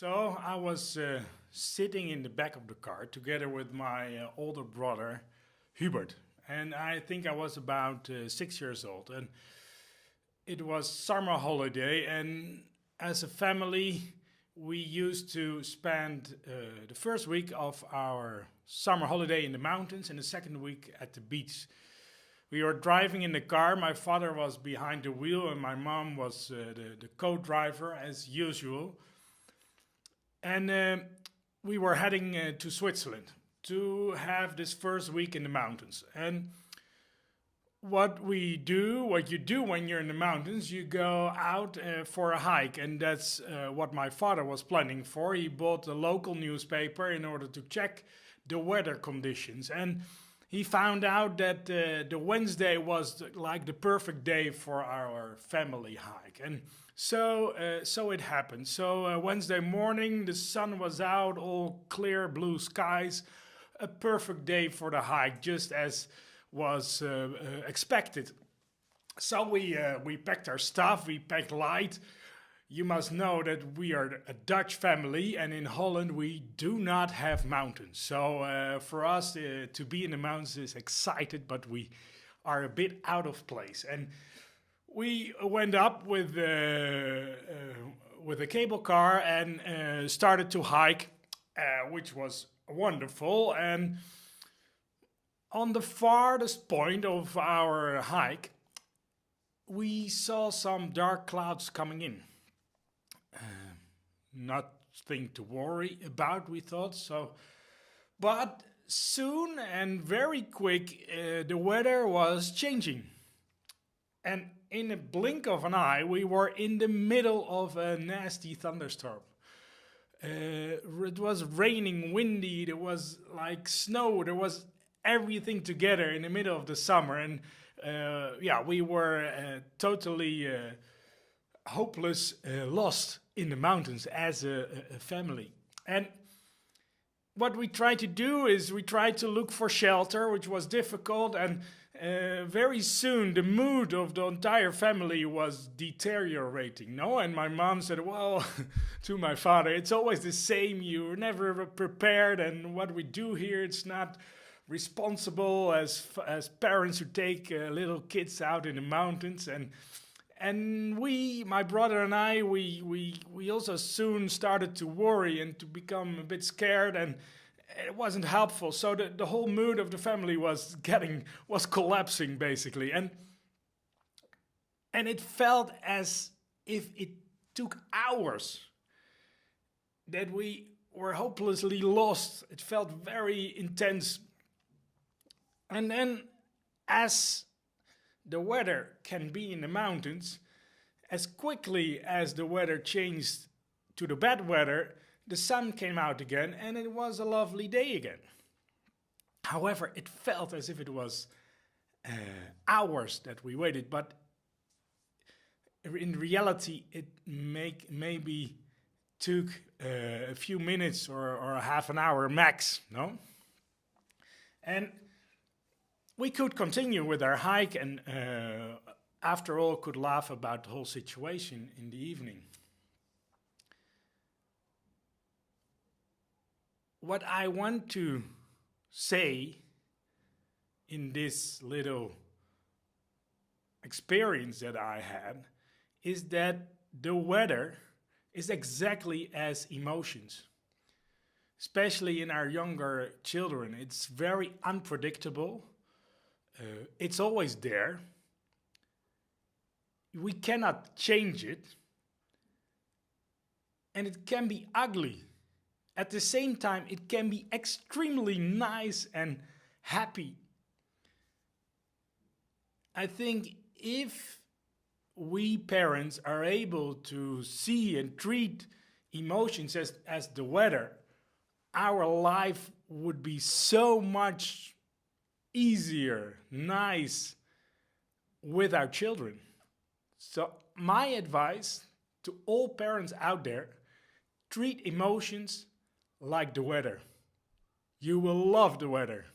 So I was sitting in the back of the car together with my older brother, Hubert. And I think I was about 6 years old. And it was summer holiday. And as a family, we used to spend the first week of our summer holiday in the mountains and the second week at the beach. We were driving in the car. My father was behind the wheel and my mom was the co-driver as usual. And we were heading to Switzerland to have this first week in the mountains. And what you do when you're in the mountains, you go out for a hike. And that's what my father was planning for. He bought a local newspaper in order to check the weather conditions. And he found out that the Wednesday was like the perfect day for our family hike. And so it happened. So Wednesday morning, the sun was out, all clear blue skies, a perfect day for the hike, just as was expected. So we packed our stuff, we packed light. You must know that we are a Dutch family, and in Holland we do not have mountains. So for us to be in the mountains is excited, but we are a bit out of place. And we went up with a cable car and started to hike, which was wonderful. And on the farthest point of our hike, we saw some dark clouds coming in. Nothing to worry about, we thought so. But soon and very quick, the weather was changing. And in a blink of an eye, we were in the middle of a nasty thunderstorm. It was raining, windy, there was like snow, there was everything together in the middle of the summer. And we were totally hopeless, lost in the mountains as a family. And what we tried to do is we tried to look for shelter, which was difficult, and very soon the mood of the entire family was deteriorating. No, and my mom said, well, to my father, it's always the same, you're never prepared, and what we do here, it's not responsible as parents who take little kids out in the mountains. And we, my brother and I, we also soon started to worry and to become a bit scared, and it wasn't helpful. So the whole mood of the family was collapsing basically, and it felt as if it took hours that we were hopelessly lost. It felt very intense. And then, as the weather can be in the mountains, as quickly as the weather changed to the bad weather, the sun came out again and it was a lovely day again. However, it felt as if it was hours that we waited, but in reality it maybe took a few minutes or a half an hour max, no? And we could continue with our hike and after all could laugh about the whole situation in the evening. What I want to say in this little experience that I had is that the weather is exactly as emotions, especially in our younger children. It's very unpredictable. It's always there. We cannot change it. And it can be ugly. At the same time, it can be extremely nice and happy. I think if we parents are able to see and treat emotions as the weather, our life would be so much easier, nice with our children. So my advice to all parents out there, treat emotions like the weather. You will love the weather.